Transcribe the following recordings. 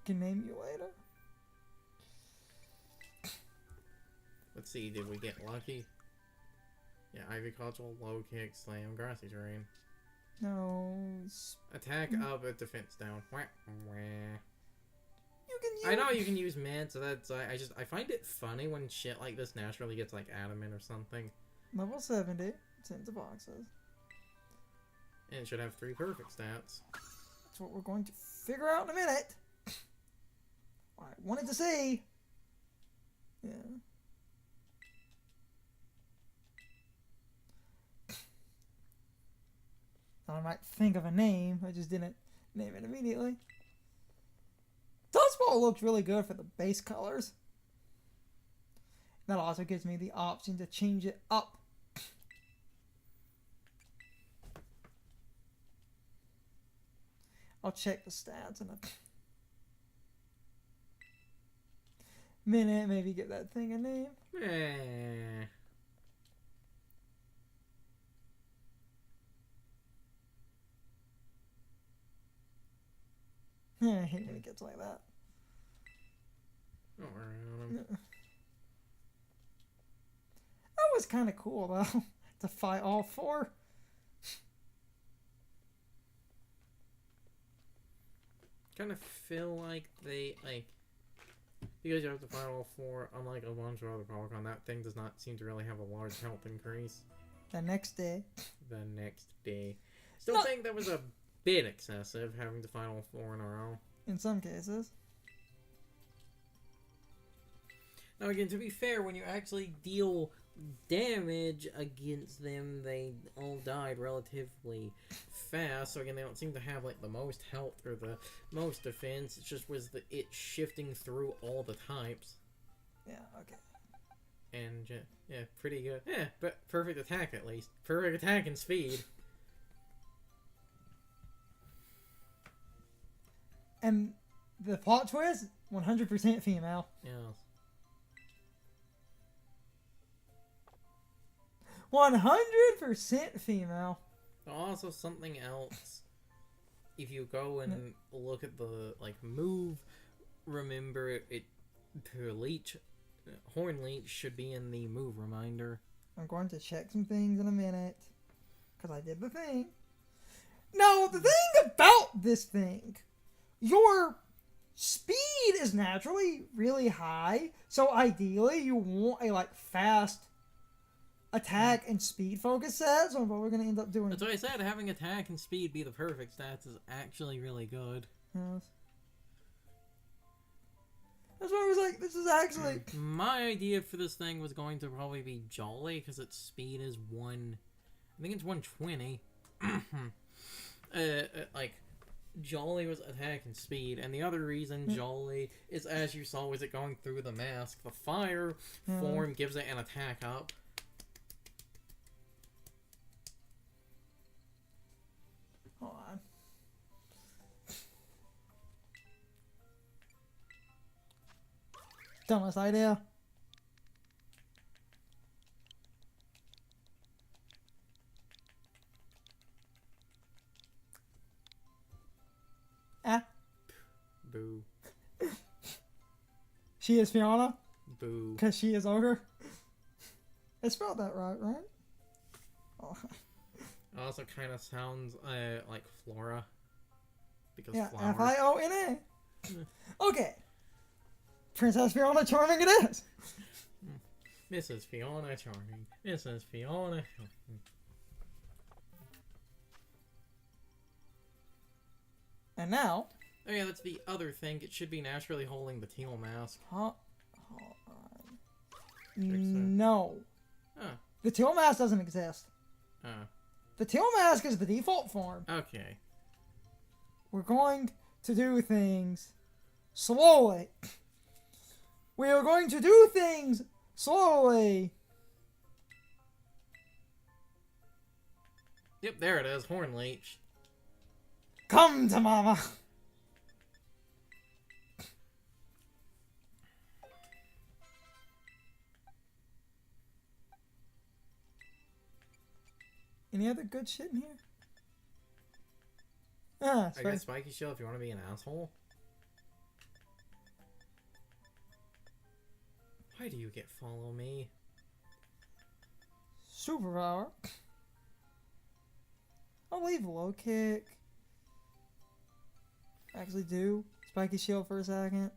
Can name you later. Let's see, did we get lucky? Yeah, Ivy Cudgel, Low Kick, Slam, Grassy Terrain. No. Attack up, defense down. Wah, wah. You can use... I know you can use Mad, so that's... I find it funny when shit like this naturally gets, like, adamant or something. Level 70. It's into boxes. And it should have 3 perfect stats. That's what we're going to figure out in a minute. I wanted to see. Yeah. I might think of a name. I just didn't name it immediately. Dustball looks really good for the base colors. That also gives me the option to change it up. I'll check the stats in a minute. Maybe get that thing a name. I hate when it gets like that. Don't worry on him. That was kind of cool, though, to fight all 4. Kind of feel like they, like, because you have to fight all 4, unlike a bunch of other Pokemon, that thing does not seem to really have a large health increase. The next day. The next day. Still think that was a bit excessive, having to fight all 4 in a row. In some cases. Now again, to be fair, when you actually deal damage against them, they all died relatively fast. So again, they don't seem to have like the most health or the most defense. It just was it shifting through all the types. Yeah, okay. And yeah, pretty good. Yeah, but perfect attack at least. Perfect attack and speed. And the plot twist, 100% female. Yes. 100% female. Also, something else. If you go and look at the move, remember it to leech. Horn Leech should be in the move reminder. I'm going to check some things in a minute, because I did the thing. Now, the thing about this thing, your speed is naturally really high, so ideally you want a fast attack and speed focus set, so I'm probably going to end up doing... That's what I said, having attack and speed be the perfect stats is actually really good. Yes. That's why I was like, this is actually... My idea for this thing was going to probably be Jolly, because its speed is I think it's 120. Jolly was attack and speed, and the other reason Jolly is, as you saw, was it going through the mask. The fire form gives it an attack up. Hold on. Dumbest idea. Boo. She is Fiona? Boo. Because she is Ogre? I spelled that right? Oh. It also kind of sounds like Flora. Because yeah, flowers. Fiona. Okay. Princess Fiona Charming it is. This is Fiona Charming. This is Fiona. And now... Oh yeah, that's the other thing. It should be naturally holding the teal mask. Hold on. No. Huh. The teal mask doesn't exist. The The teal mask is the default form. Okay. We're going to do things slowly. We are going to do things slowly. Yep, there it is. Horn Leech. Come to mama. Any other good shit in here? Ah, I got Spiky Shell if you want to be an asshole. Why do you get follow me? Superpower. I'll leave low kick. Actually do. Spiky shield for a second.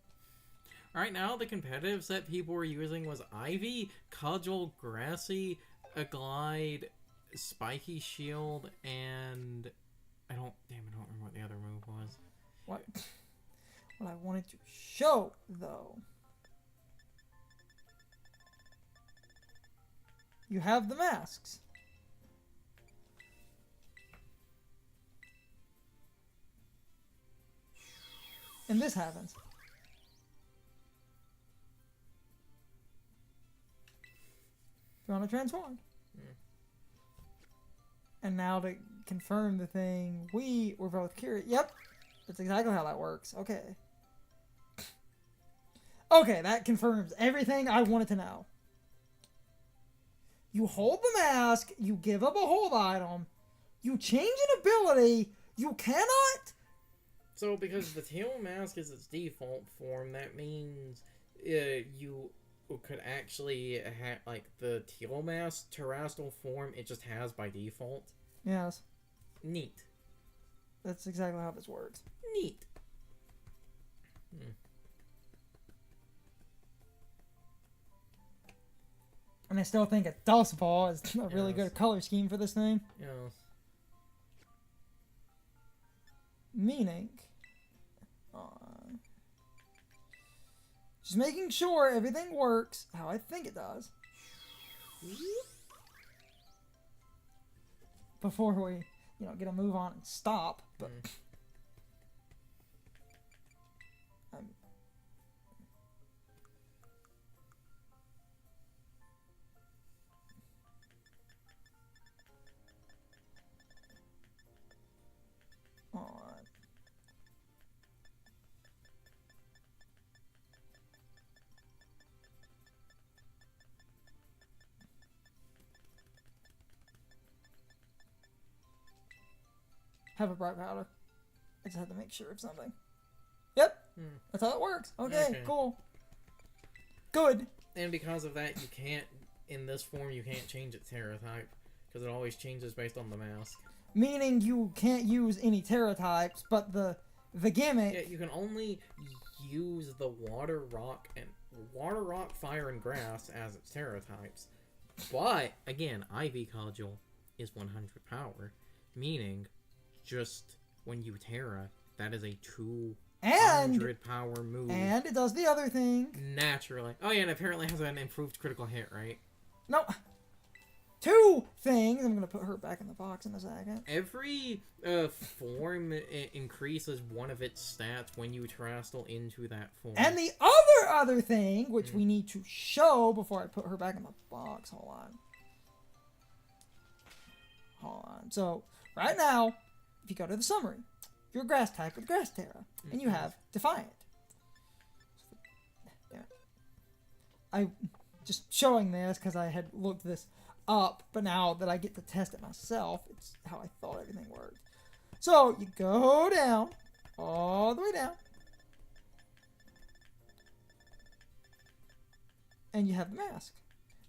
Right now, the competitive set people were using was Ivy, Cudgel, Grassy, a Glide, Spiky Shield, and I don't remember what the other move was. What I wanted to show, though. You have the masks. And this happens. If you want to transform. And now to confirm the thing, we were both curious. Yep, that's exactly how that works. Okay. Okay, that confirms everything I wanted to know. You hold the mask, you give up a hold item, you change an ability, you cannot... So, because the tail mask is its default form, that means you could actually have, like, the teal mask terrestrial form it just has by default. Yes. Neat. That's exactly how this works. Neat. And I still think a Dust Ball is a really good color scheme for this thing. Yes. Meaning... just making sure everything works how I think it does. Before we, get a move on and stop. But have a bright powder. I just have to make sure of something. Yep, that's how it works. Okay, cool. Good. And because of that, you can't, in this form, you can't change its Terra type. Because it always changes based on the mask. Meaning you can't use any Terra types, but the gimmick... Yeah, you can only use the water, rock, fire, and grass as its Terra types. But, again, Ivy Cudgel is 100 power. Meaning... just when you Terra, that is a 200 power move. And it does the other thing. Naturally. Oh yeah, and apparently has an improved critical hit, right? No. 2 things. I'm going to put her back in the box in a second. Every form increases one of its stats when you terrestrial into that form. And the other thing, which we need to show before I put her back in the box. Hold on. So, right now... if you go to the summary, you're grass type with grass Terra, and you have Defiant. Yeah. I just showing this because I had looked this up, but now that I get to test it myself, it's how I thought everything worked. So you go down, all the way down, and you have the mask.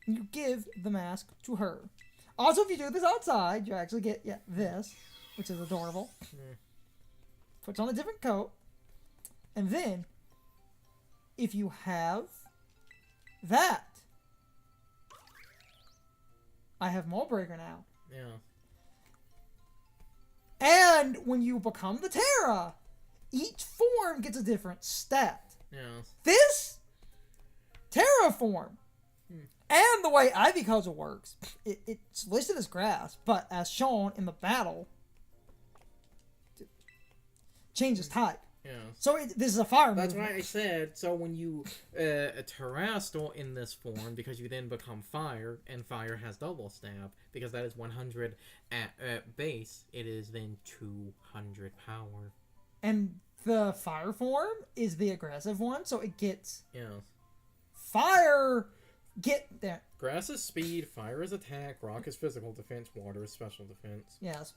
And you give the mask to her. Also, if you do this outside, you actually get this. Which is adorable. Puts on a different coat. And then, if you have that, I have Moldbreaker now. Yeah. And when you become the Terra, each form gets a different stat. Yeah. This Terra form, and the way Ivy Cudgel works, it's listed as grass, but as shown in the battle, changes type. Yeah. So this is a fire That's movement. why I said, so when you terrestrial in this form, because you then become fire, and fire has double stab, because that is 100 at base, it is then 200 power. And the fire form is the aggressive one, so it gets fire. Get there. Grass is speed, fire is attack, rock is physical defense, water is special defense. Yes.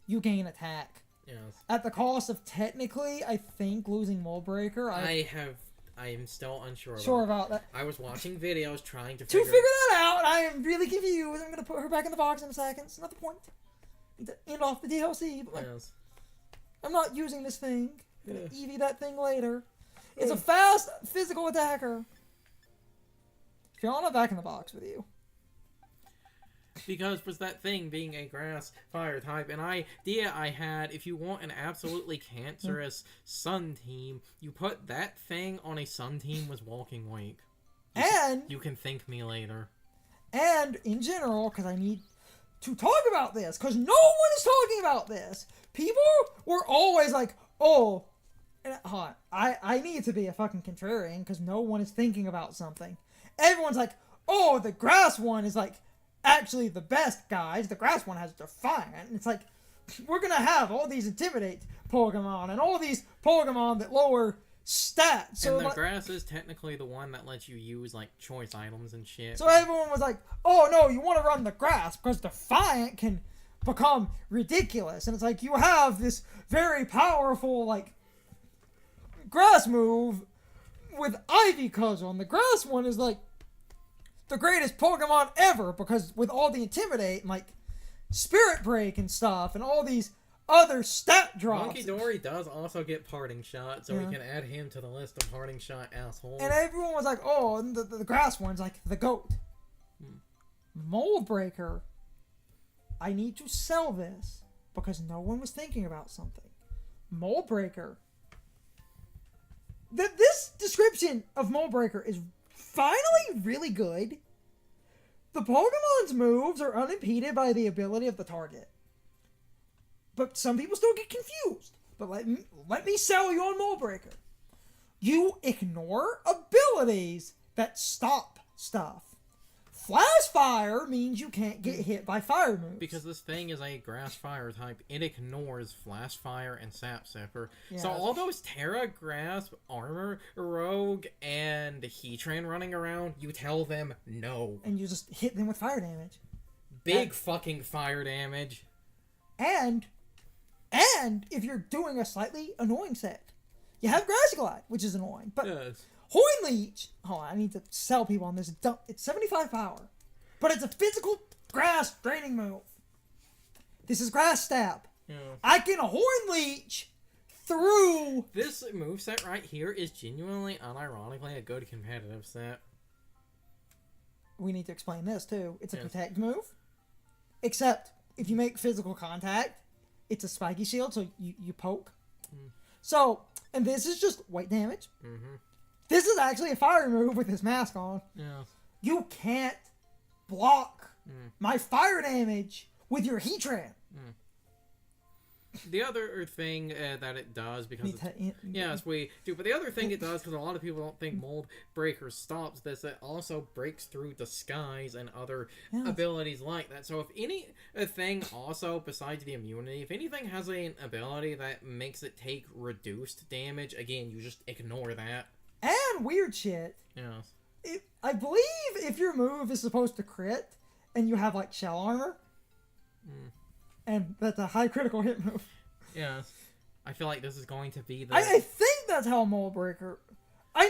You gain attack. Yes. At the cost of technically, I think, losing Moldbreaker. I have I am still unsure about that. I was watching videos trying to figure that out, I am really confused. I'm gonna put her back in the box in a second. It's not the point. Need to end off the DLC, but Yes. I'm not using this thing. I'm gonna Yeah. EV that thing later. It's a fast physical attacker. Fiona, back in the box with you. Because was that thing being a grass fire type, an idea I had, if you want an absolutely cancerous sun team, you put that thing on a sun team with Walking Wake. You can thank me later. And in general, because I need to talk about this, because no one is talking about this. People were always like, oh, and, I need to be a fucking contrarian because no one is thinking about something. Everyone's like, oh, the grass one is like actually the best, guys. The grass one has Defiant. And it's like, we're gonna have all these Intimidate Pokemon and all these Pokemon that lower stats. So and the grass is technically the one that lets you use like choice items and shit. So everyone was like, oh no, you want to run the grass because Defiant can become ridiculous. And it's like, you have this very powerful like grass move with Ivy Cudgel, and the grass one is like the greatest Pokemon ever because with all the Intimidate and like Spirit Break and stuff and all these other stat drops. Monkey Dory does also get Parting Shot, so we can add him to the list of Parting Shot assholes. And everyone was like, oh, and the grass one's like the GOAT. Mold Breaker. I need to sell this because no one was thinking about something. Mold Breaker. This description of Mold Breaker is finally really good. The Pokemon's moves are unimpeded by the ability of the target. But some people still get confused. But let me sell you on Mold Breaker. You ignore abilities that stop stuff. Flash Fire means you can't get hit by fire moves. Because this thing is a grass fire type, it ignores Flash Fire and Sap Sipper. Yeah. So all those Terra, Grass, Armor, Rogue, and Heatran running around, you tell them no. And you just hit them with fire damage. Big fucking fire damage. And if you're doing a slightly annoying set, you have Grassy Glide, which is annoying. But Yes. Hoin Leech, hold on, I need to sell people on this. It's 75 power, but it's a physical grass draining move. This is Grass Stab. Yeah. I can Horn Leech through. This moveset right here is genuinely, unironically, a good competitive set. We need to explain this too. It's a protect move, except if you make physical contact, it's a spiky shield, so you poke. So, and this is just white damage. This is actually a fire move with his mask on. Yeah. You can't block my fire damage with your Heatran. The other thing that it does, because yes, we do, but the other thing it does, because a lot of people don't think Mold Breaker stops this, it also breaks through Disguise and other abilities like that. So if any thing also, besides the immunity, if anything has an ability that makes it take reduced damage, again, you just ignore that. And weird shit. Yes. I believe if your move is supposed to crit, and you have like Shell Armor, and that's a high critical hit move. Yes. I feel like this is going to be the... I think that's how Mold Breaker... I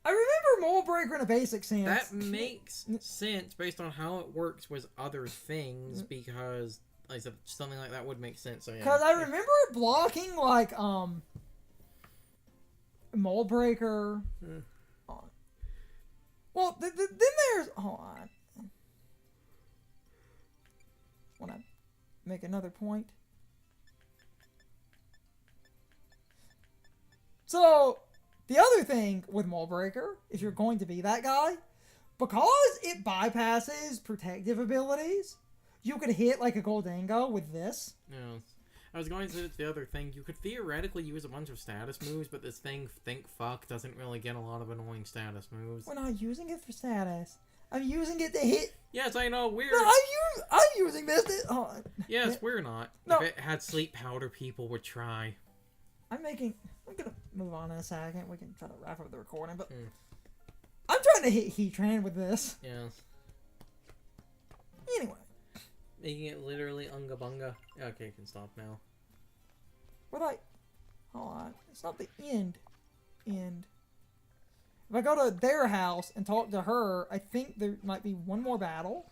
remember Mold Breaker in a basic sense. That makes sense based on how it works with other things, because, like I said, something like that would make sense. So, yeah. Because I remember it blocking, like, Mold Breaker. Well, then there's... Hold on. Want to make another point? So, the other thing with Mold Breaker, if you're going to be that guy, because it bypasses protective abilities, you could hit like a Goldango with this. Yeah. I was going to say that's the other thing. You could theoretically use a bunch of status moves, but this thing, Think Fuck, doesn't really get a lot of annoying status moves. We're not using it for status. I'm using it to hit. Yes, I know, we're... No, I'm using this to... Hold on. Yes, we're not. No. If it had Sleep Powder, people would try. I'm gonna move on in a second. We can try to wrap up the recording, but... I'm trying to hit Heatran with this. Yes. Anyway. Making it literally Unga Bunga. Okay, you can stop now. We're like... Hold on. It's not the end. end. If I go to their house and talk to her, I think there might be one more battle.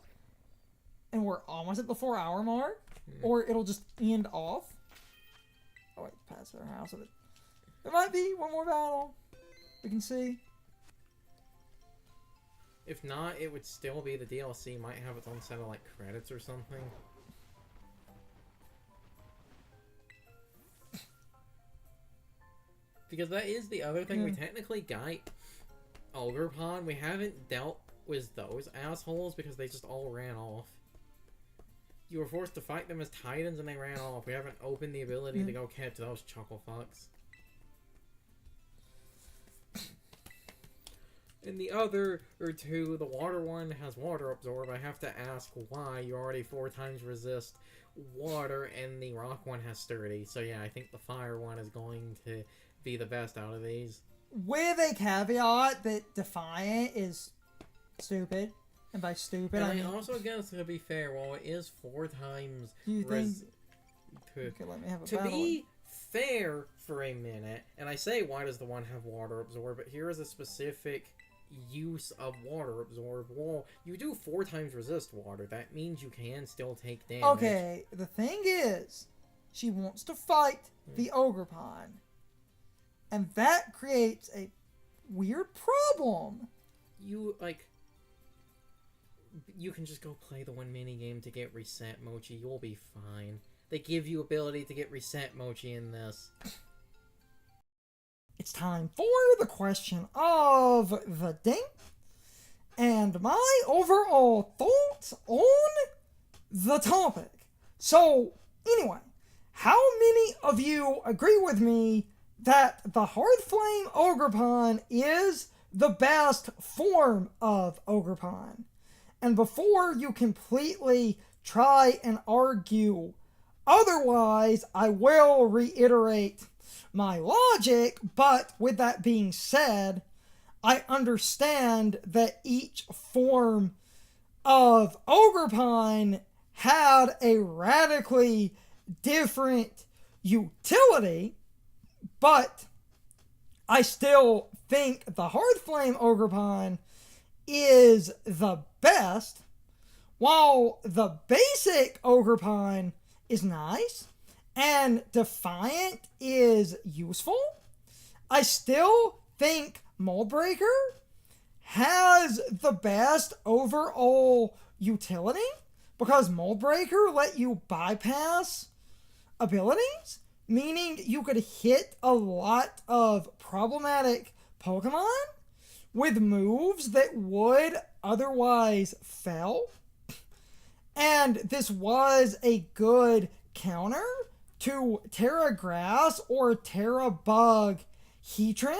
And we're almost at the 4-hour mark. Or it'll just end off. Oh, wait, past their house. There might be one more battle. We can see. If not, it would still be the DLC. Might have its own set of, like, credits or something. Because that is the other thing. We technically got Ogrepon. We haven't dealt with those assholes because they just all ran off. You were forced to fight them as Titans and they ran off. We haven't opened the ability to go catch those chuckle fucks. And the other two, the water one has water absorb. I have to ask why. You already 4 times resist water, and the rock one has sturdy. So yeah, I think the fire one is going to be the best out of these. With a caveat that Defiant is stupid. And by stupid, and I mean... also, guess, to be fair, while it is 4 times... You think... Okay, let me have a to battle. be fair for a minute, and I say, why does the one have water absorb? But here is a specific use of water absorb. Well, you do 4 times resist water. That means you can still take damage. Okay, the thing is, she wants to fight the Ogrepon. And that creates a weird problem. You, like... You can just go play the one minigame to get reset, Mochi. You'll be fine. They give you ability to get reset, Mochi, in this. It's time for the question of the day. And my overall thoughts on the topic. So, anyway, how many of you agree with me that the Hearthflame Ogrepon is the best form of Ogrepon? And before you completely try and argue otherwise, I will reiterate my logic, but with that being said, I understand that each form of Ogrepon had a radically different utility, but I still think the Hearthflame Ogrepon is the best, while the basic Ogrepon is nice and Defiant is useful. I still think Moldbreaker has the best overall utility because Moldbreaker let you bypass abilities, meaning you could hit a lot of problematic Pokemon with moves that would otherwise fail. And this was a good counter to Terra Grass or Terra Bug Heatran.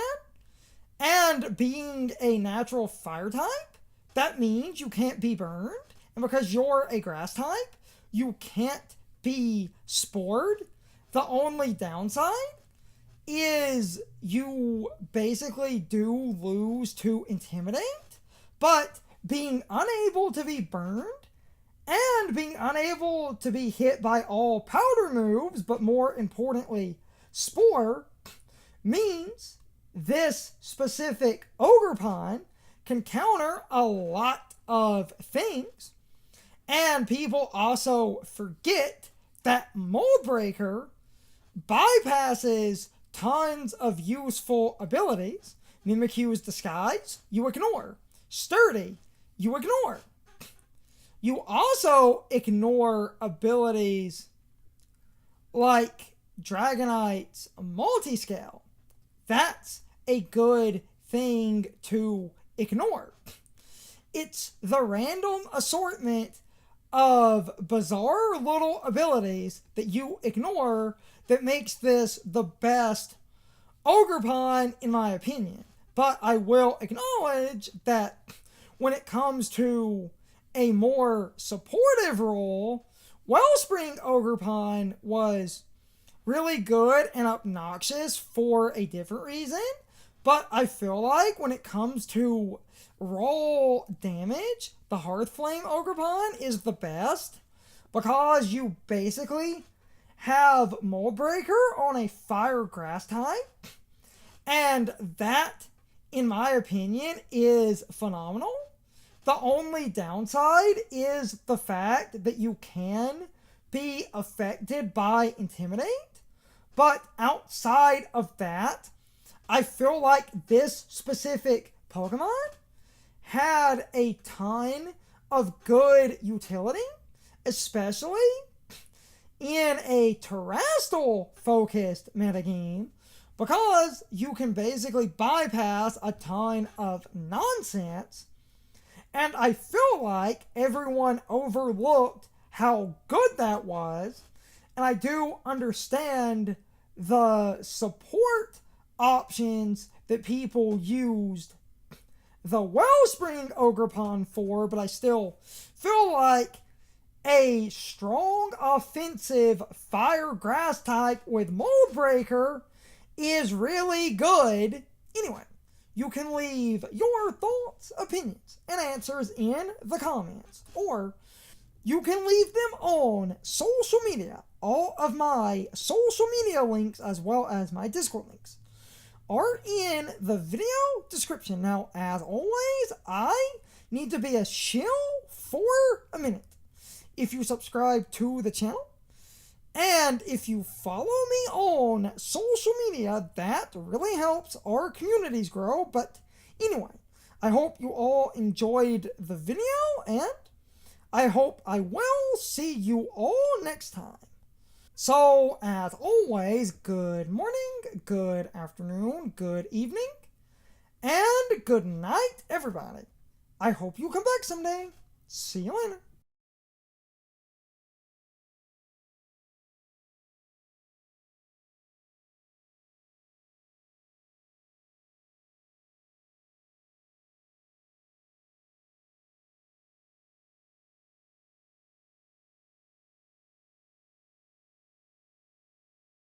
And being a natural fire type, that means you can't be burned. And because you're a grass type, you can't be spored. The only downside is you basically do lose to Intimidate, but being unable to be burned and being unable to be hit by all powder moves, but more importantly, Spore, means this specific Ogrepon can counter a lot of things. And people also forget that Moldbreaker bypasses tons of useful abilities. Mimikyu's Disguise, you ignore. Sturdy, you ignore. You also ignore abilities like Dragonite's Multiscale. That's a good thing to ignore. It's the random assortment of bizarre little abilities that you ignore that makes this the best Ogrepon, in my opinion. But I will acknowledge that when it comes to a more supportive role, Wellspring Ogrepon was really good and obnoxious for a different reason. But I feel like when it comes to raw damage, the Hearthflame Ogrepon is the best because you basically have Moldbreaker on a fire grass type, And that, in my opinion, is phenomenal. The only downside is the fact that you can be affected by Intimidate. But outside of that, I feel like this specific Pokemon had a ton of good utility, especially in a terrestrial focused metagame, because you can basically bypass a ton of nonsense. And I feel like everyone overlooked how good that was. And I do understand the support options that people used the Wellspring Ogrepon for, but I still feel like a strong offensive fire grass type with Mold Breaker is really good. Anyway, you can leave your thoughts, opinions, and answers in the comments, or you can leave them on social media. All of my social media links, as well as my Discord links, are in the video description. Now, as always, I need to be a shill for a minute. If you subscribe to the channel, and if you follow me on social media, that really helps our communities grow. But anyway, I hope you all enjoyed the video, and I hope I will see you all next time. So, as always, good morning, good afternoon, good evening, and good night, everybody. I hope you come back someday. See you later.